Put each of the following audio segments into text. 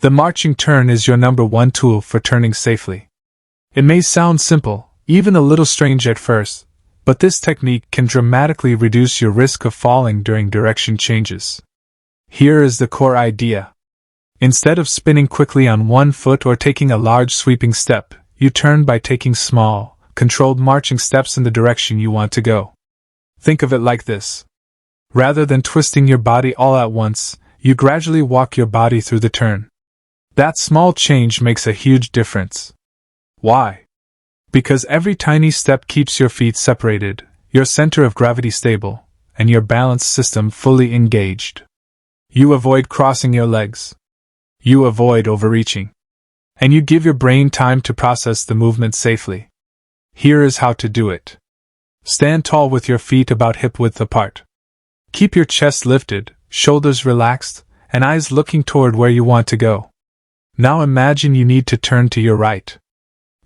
The marching turn is your number one tool for turning safely. It may sound simple, even a little strange at first, but this technique can dramatically reduce your risk of falling during direction changes. Here is the core idea. Instead of spinning quickly on one foot or taking a large sweeping step, you turn by taking small, controlled marching steps in the direction you want to go. Think of it like this. Rather than twisting your body all at once, you gradually walk your body through the turn. That small change makes a huge difference. Why? Because every tiny step keeps your feet separated, your center of gravity stable, and your balance system fully engaged. You avoid crossing your legs. You avoid overreaching. And you give your brain time to process the movement safely. Here is how to do it. Stand tall with your feet about hip-width apart. Keep your chest lifted, shoulders relaxed, and eyes looking toward where you want to go. Now imagine you need to turn to your right.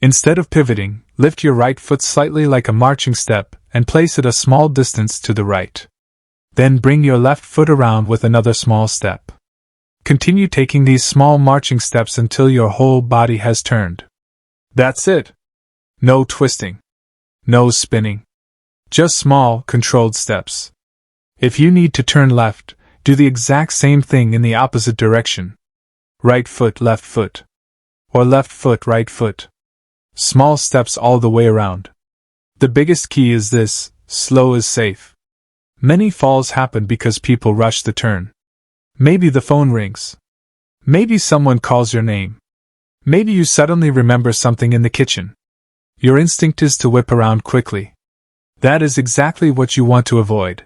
Instead of pivoting, lift your right foot slightly like a marching step and place it a small distance to the right. Then bring your left foot around with another small step. Continue taking these small marching steps until your whole body has turned. That's it. No twisting. No spinning. Just small, controlled steps. If you need to turn left, do the exact same thing in the opposite direction. Right foot, left foot. Or left foot, right foot. Small steps all the way around. The biggest key is this: slow is safe. Many falls happen because people rush the turn. Maybe the phone rings. Maybe someone calls your name. Maybe you suddenly remember something in the kitchen. Your instinct is to whip around quickly. That is exactly what you want to avoid.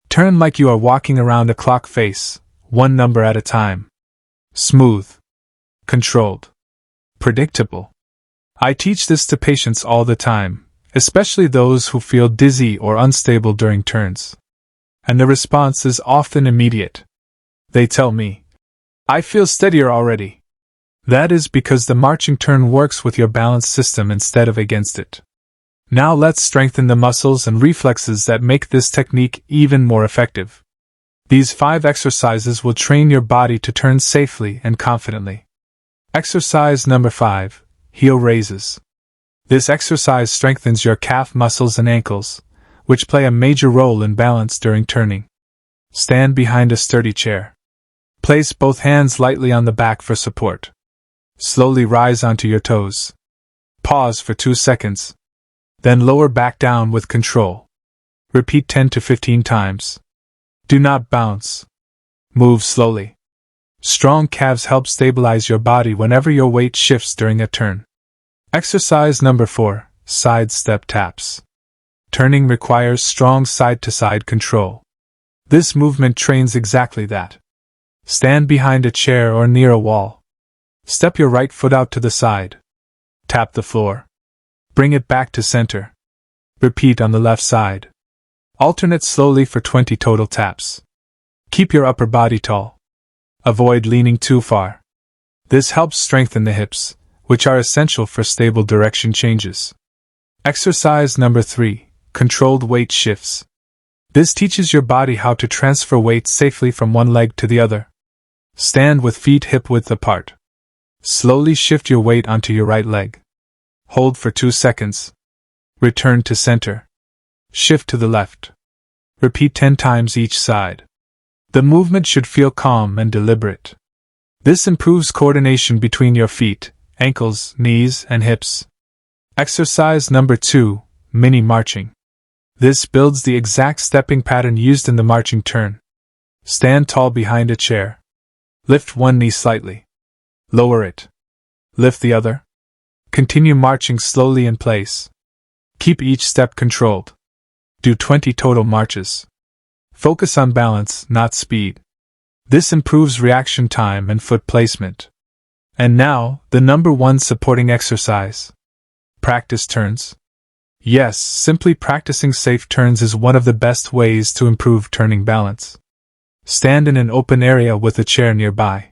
Turn like you are walking around a clock face, one number at a time. Smooth. Controlled. Predictable. I teach this to patients all the time, especially those who feel dizzy or unstable during turns. And the response is often immediate. They tell me, "I feel steadier already." That is because the marching turn works with your balance system instead of against it. Now let's strengthen the muscles and reflexes that make this technique even more effective. These 5 exercises will train your body to turn safely and confidently. Exercise number 5, heel raises. This exercise strengthens your calf muscles and ankles, which play a major role in balance during turning. Stand behind a sturdy chair. Place both hands lightly on the back for support. Slowly rise onto your toes. Pause for 2 seconds. Then lower back down with control. Repeat 10 to 15 times. Do not bounce. Move slowly. Strong calves help stabilize your body whenever your weight shifts during a turn. Exercise number 4, side step taps. Turning requires strong side-to-side control. This movement trains exactly that. Stand behind a chair or near a wall. Step your right foot out to the side. Tap the floor. Bring it back to center. Repeat on the left side. Alternate slowly for 20 total taps. Keep your upper body tall. Avoid leaning too far. This helps strengthen the hips, which are essential for stable direction changes. Exercise number 3, controlled weight shifts. This teaches your body how to transfer weight safely from one leg to the other. Stand with feet hip-width apart. Slowly shift your weight onto your right leg. Hold for 2 seconds. Return to center. Shift to the left. Repeat 10 times each side. The movement should feel calm and deliberate. This improves coordination between your feet, ankles, knees, and hips. Exercise number 2, mini marching. This builds the exact stepping pattern used in the marching turn. Stand tall behind a chair. Lift one knee slightly. Lower it. Lift the other. Continue marching slowly in place. Keep each step controlled. Do 20 total marches. Focus on balance, not speed. This improves reaction time and foot placement. And now, the number 1 supporting exercise. Practice turns. Yes, simply practicing safe turns is one of the best ways to improve turning balance. Stand in an open area with a chair nearby.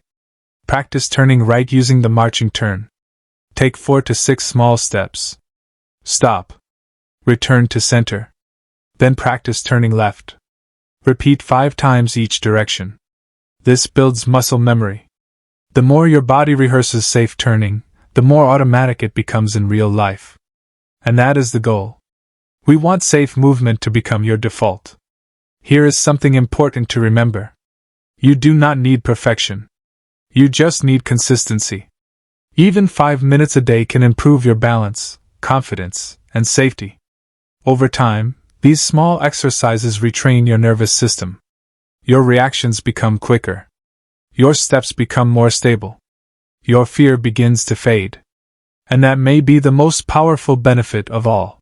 Practice turning right using the marching turn. Take 4 to 6 small steps. Stop. Return to center. Then practice turning left. Repeat 5 times each direction. This builds muscle memory. The more your body rehearses safe turning, the more automatic it becomes in real life. And that is the goal. We want safe movement to become your default. Here is something important to remember. You do not need perfection. You just need consistency. Even 5 minutes a day can improve your balance, confidence, and safety. Over time, these small exercises retrain your nervous system. Your reactions become quicker. Your steps become more stable. Your fear begins to fade. And that may be the most powerful benefit of all.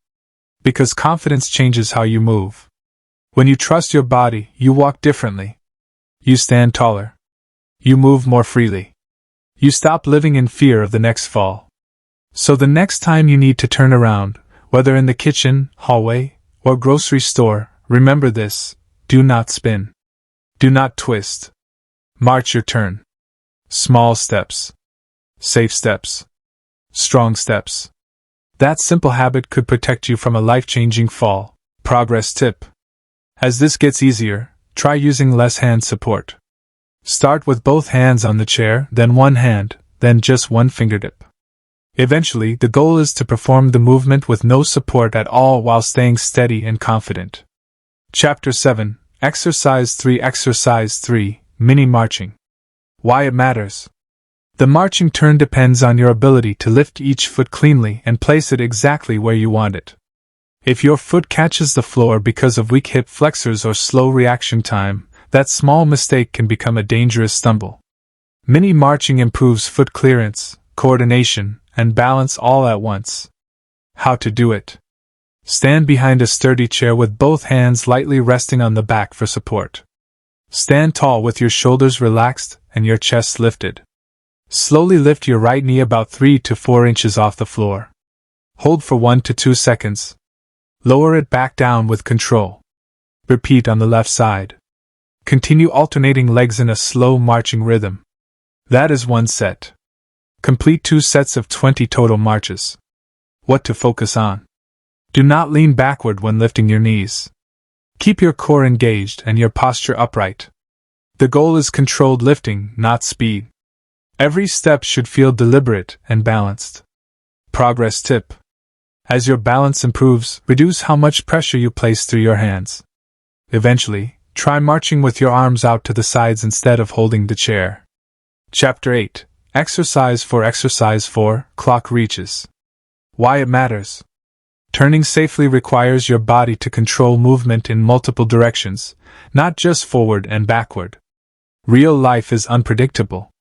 Because confidence changes how you move. When you trust your body, you walk differently. You stand taller. You move more freely. You stop living in fear of the next fall. So the next time you need to turn around, whether in the kitchen, hallway, or grocery store, remember this: do not spin. Do not twist. March your turn. Small steps. Safe steps. Strong steps. That simple habit could protect you from a life-changing fall. Progress tip. As this gets easier, try using less hand support. Start with both hands on the chair, then one hand, then just one fingertip. Eventually, the goal is to perform the movement with no support at all while staying steady and confident. Chapter 7, Exercise 3. Exercise 3, Mini Marching. Why it matters. The marching turn depends on your ability to lift each foot cleanly and place it exactly where you want it. If your foot catches the floor because of weak hip flexors or slow reaction time, that small mistake can become a dangerous stumble. Mini marching improves foot clearance, coordination, and balance all at once. How to do it. Stand behind a sturdy chair with both hands lightly resting on the back for support. Stand tall with your shoulders relaxed and your chest lifted. Slowly lift your right knee about 3 to 4 inches off the floor. Hold for 1 to 2 seconds. Lower it back down with control. Repeat on the left side. Continue alternating legs in a slow marching rhythm. That is 1 set. Complete 2 sets of 20 total marches. What to focus on. Do not lean backward when lifting your knees. Keep your core engaged and your posture upright. The goal is controlled lifting, not speed. Every step should feel deliberate and balanced. Progress tip. As your balance improves, reduce how much pressure you place through your hands. Eventually, try marching with your arms out to the sides instead of holding the chair. Chapter 8, Exercise 4. Exercise 4, Clock Reaches. Why it matters. Turning safely requires your body to control movement in multiple directions, not just forward and backward. Real life is unpredictable.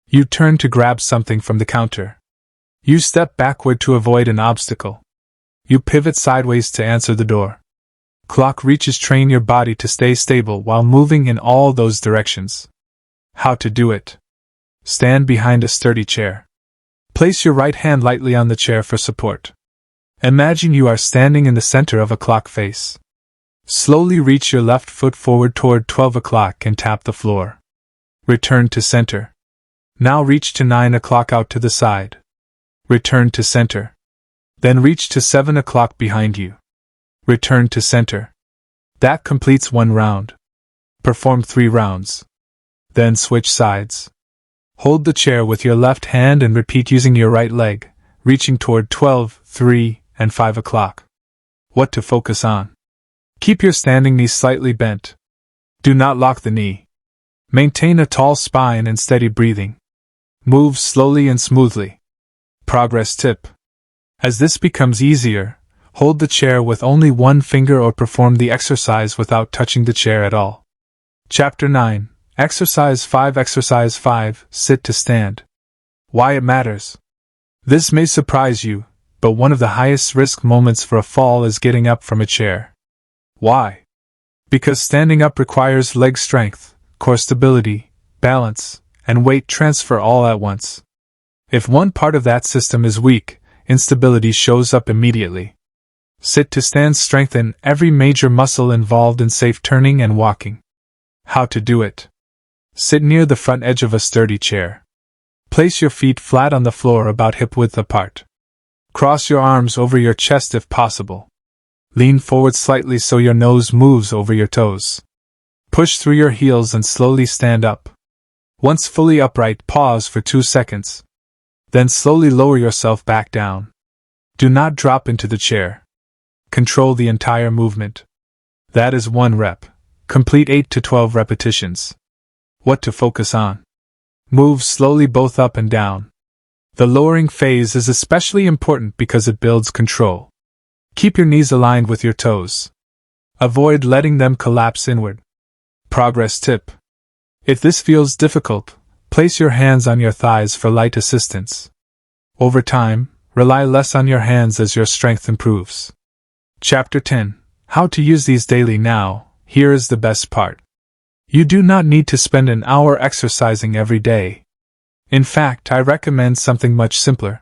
You turn to grab something from the counter. You step backward to avoid an obstacle. You pivot sideways to answer the door. Clock reaches train your body to stay stable while moving in all those directions. How to do it. Stand behind a sturdy chair. Place your right hand lightly on the chair for support. Imagine you are standing in the center of a clock face. Slowly reach your left foot forward toward 12 o'clock and tap the floor. Return to center. Now reach to 9 o'clock out to the side. Return to center. Then reach to 7 o'clock behind you. Return to center. That completes 1 round. Perform 3 rounds. Then switch sides. Hold the chair with your left hand and repeat using your right leg, reaching toward 12, 3, and 5 o'clock. What to focus on. Keep your standing knee slightly bent. Do not lock the knee. Maintain a tall spine and steady breathing. Move slowly and smoothly. Progress tip. As this becomes easier, hold the chair with only 1 finger or perform the exercise without touching the chair at all. Chapter 9, Exercise 5. Exercise 5, Sit to Stand. Why it matters. This may surprise you, but one of the highest risk moments for a fall is getting up from a chair. Why? Because standing up requires leg strength, core stability, balance, and weight transfer all at once. If one part of that system is weak, instability shows up immediately. Sit to stand strengthen every major muscle involved in safe turning and walking. How to do it. Sit near the front edge of a sturdy chair. Place your feet flat on the floor about hip width apart. Cross your arms over your chest if possible. Lean forward slightly so your nose moves over your toes. Push through your heels and slowly stand up. Once fully upright, pause for 2 seconds. Then slowly lower yourself back down. Do not drop into the chair. Control the entire movement. That is 1 rep. Complete 8 to 12 repetitions. What to focus on? Move slowly both up and down. The lowering phase is especially important because it builds control. Keep your knees aligned with your toes. Avoid letting them collapse inward. Progress tip. If this feels difficult, place your hands on your thighs for light assistance. Over time, rely less on your hands as your strength improves. Chapter 10. How to use these daily. Now, here is the best part. You do not need to spend an hour exercising every day. In fact, I recommend something much simpler.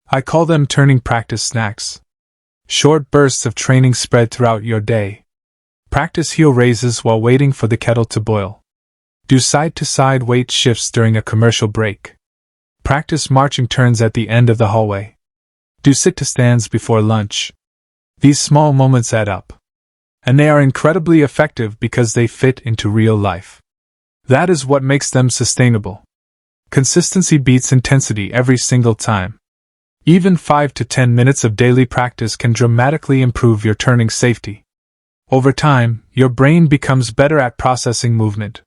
I call them turning practice snacks. Short bursts of training spread throughout your day. Practice heel raises while waiting for the kettle to boil. Do side-to-side weight shifts during a commercial break. Practice marching turns at the end of the hallway. Do sit-to-stands before lunch. These small moments add up. And they are incredibly effective because they fit into real life. That is what makes them sustainable. Consistency beats intensity every single time. Even 5 to 10 minutes of daily practice can dramatically improve your turning safety. Over time, your brain becomes better at processing movement.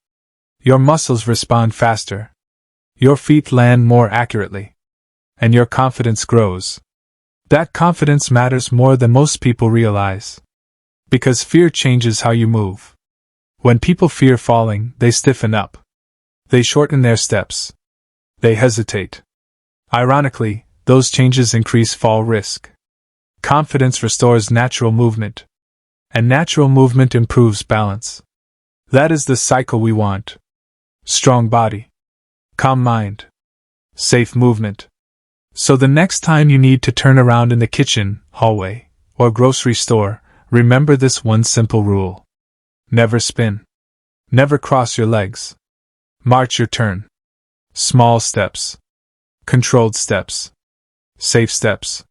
Your muscles respond faster. Your feet land more accurately. And your confidence grows. That confidence matters more than most people realize. Because fear changes how you move. When people fear falling, they stiffen up. They shorten their steps. They hesitate. Ironically, those changes increase fall risk. Confidence restores natural movement. And natural movement improves balance. That is the cycle we want. Strong body. Calm mind. Safe movement. So the next time you need to turn around in the kitchen, hallway, or grocery store, remember this one simple rule. Never spin. Never cross your legs. March your turn. Small steps. Controlled steps. Safe steps.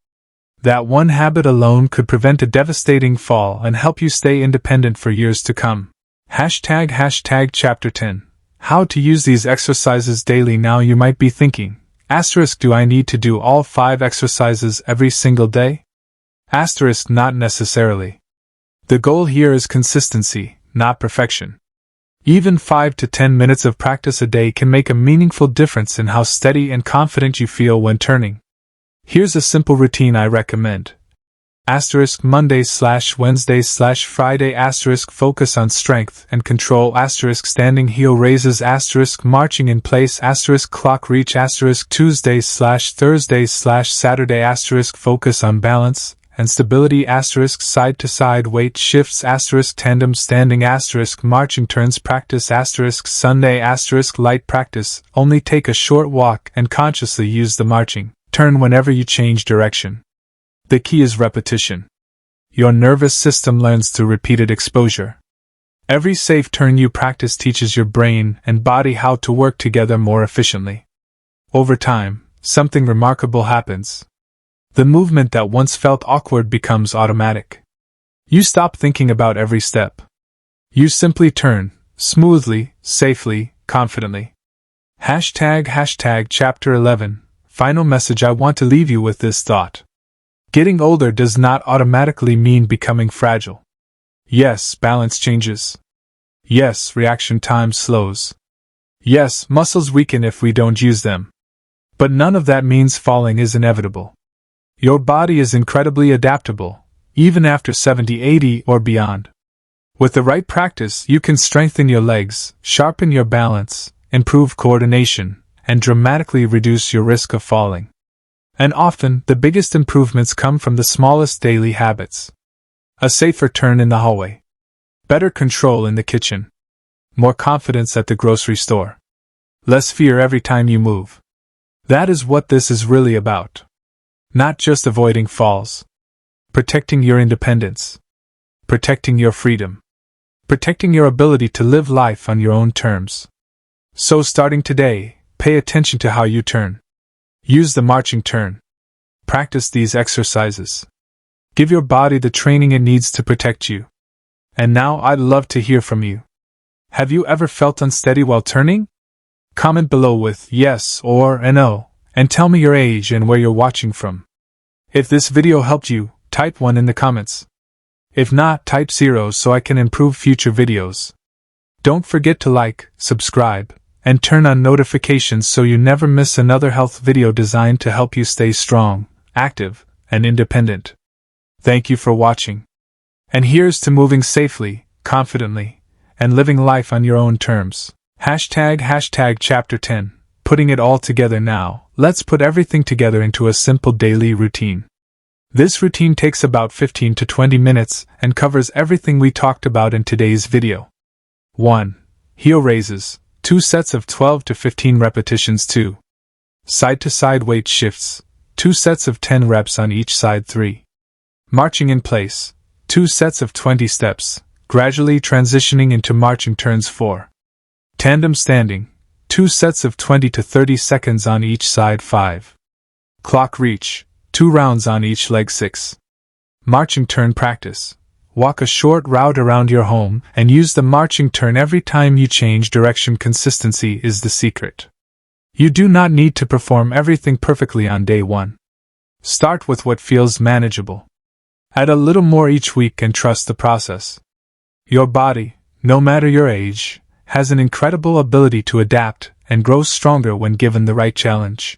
That one habit alone could prevent a devastating fall and help you stay independent for years to come. ## Chapter 10. How to use these exercises daily. Now you might be thinking, do I need to do all 5 exercises every single day? Not necessarily. The goal here is consistency, not perfection. Even 5 to 10 minutes of practice a day can make a meaningful difference in how steady and confident you feel when turning. Here's a simple routine I recommend. Monday/Wednesday/Friday *, focus on strength and control *, standing heel raises *, marching in place *, clock reach *, Tuesday/Thursday/Saturday *, focus on balance and stability *, side-to-side weight shifts *, tandem standing *, marching turns practice Sunday light practice, only take a short walk and consciously use the marching turn whenever you change direction. The key is repetition. Your nervous system learns through repeated exposure. Every safe turn you practice teaches your brain and body how to work together more efficiently. Over time, something remarkable happens. The movement that once felt awkward becomes automatic. You stop thinking about every step. You simply turn, smoothly, safely, confidently. ## Chapter 11. Final message. I want to leave you with this thought. Getting older does not automatically mean becoming fragile. Yes, balance changes. Yes, reaction time slows. Yes, muscles weaken if we don't use them. But none of that means falling is inevitable. Your body is incredibly adaptable, even after 70, 80, or beyond. With the right practice, you can strengthen your legs, sharpen your balance, improve coordination, and dramatically reduce your risk of falling. And often, the biggest improvements come from the smallest daily habits. A safer turn in the hallway. Better control in the kitchen. More confidence at the grocery store. Less fear every time you move. That is what this is really about. Not just avoiding falls. Protecting your independence. Protecting your freedom. Protecting your ability to live life on your own terms. So starting today, pay attention to how you turn. Use the marching turn. Practice these exercises. Give your body the training it needs to protect you. And now I'd love to hear from you. Have you ever felt unsteady while turning? Comment below with yes or a no, and tell me your age and where you're watching from. If this video helped you, type 1 in the comments. If not, type 0 so I can improve future videos. Don't forget to like, subscribe, and turn on notifications so you never miss another health video designed to help you stay strong, active, and independent. Thank you for watching. And here's to moving safely, confidently, and living life on your own terms. ## Chapter 10. Putting it all together now. Let's put everything together into a simple daily routine. This routine takes about 15 to 20 minutes and covers everything we talked about in today's video. 1. Heel raises, 2 sets of 12 to 15 repetitions. 2. Side-to-side weight shifts, 2 sets of 10 reps on each side. 3. Marching in place, 2 sets of 20 steps, gradually transitioning into marching turns. 4. Tandem standing, 2 sets of 20 to 30 seconds on each side. 5. Clock reach, 2 rounds on each leg. 6. Marching turn practice. Walk a short route around your home and use the marching turn every time you change direction. Consistency is the secret. You do not need to perform everything perfectly on day 1. Start with what feels manageable. Add a little more each week and trust the process. Your body, no matter your age, has an incredible ability to adapt and grow stronger when given the right challenge.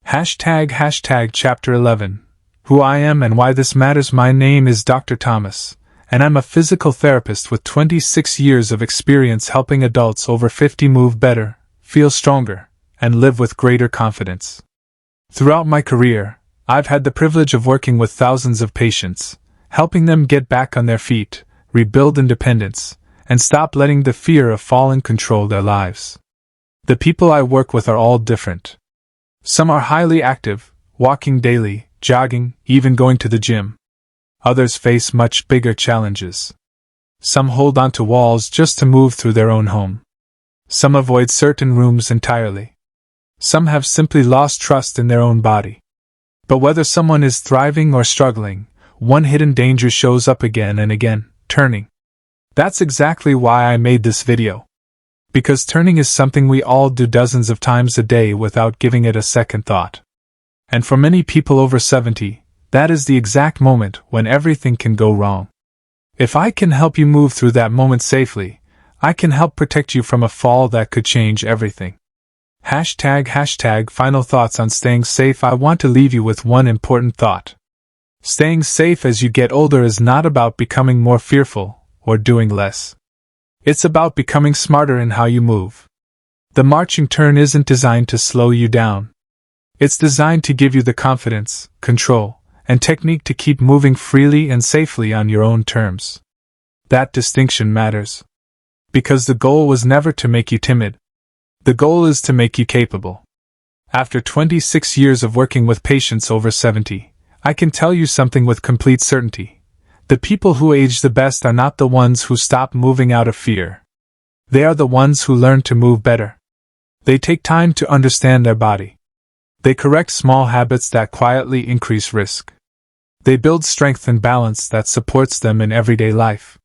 ## Chapter 11. Who I am and why this matters. My name is Dr. Thomas, and I'm a physical therapist with 26 years of experience helping adults over 50 move better, feel stronger, and live with greater confidence. Throughout my career, I've had the privilege of working with thousands of patients, helping them get back on their feet, rebuild independence, and stop letting the fear of falling control their lives. The people I work with are all different. Some are highly active, walking daily, jogging, even going to the gym. Others face much bigger challenges. Some hold onto walls just to move through their own home. Some avoid certain rooms entirely. Some have simply lost trust in their own body. But whether someone is thriving or struggling, one hidden danger shows up again and again: turning. That's exactly why I made this video. Because turning is something we all do dozens of times a day without giving it a second thought. And for many people over 70, that is the exact moment when everything can go wrong. If I can help you move through that moment safely, I can help protect you from a fall that could change everything. ## Final thoughts on staying safe. I want to leave you with one important thought. Staying safe as you get older is not about becoming more fearful or doing less. It's about becoming smarter in how you move. The marching turn isn't designed to slow you down. It's designed to give you the confidence, control, and technique to keep moving freely and safely on your own terms. That distinction matters. Because the goal was never to make you timid. The goal is to make you capable. After 26 years of working with patients over 70, I can tell you something with complete certainty. The people who age the best are not the ones who stop moving out of fear. They are the ones who learn to move better. They take time to understand their body. They correct small habits that quietly increase risk. They build strength and balance that supports them in everyday life.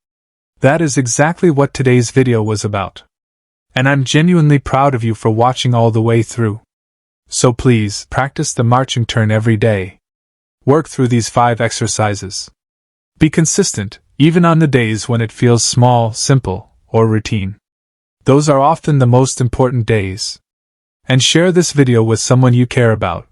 That is exactly what today's video was about. And I'm genuinely proud of you for watching all the way through. So please, practice the marching turn every day. Work through these 5 exercises. Be consistent, even on the days when it feels small, simple, or routine. Those are often the most important days. And share this video with someone you care about,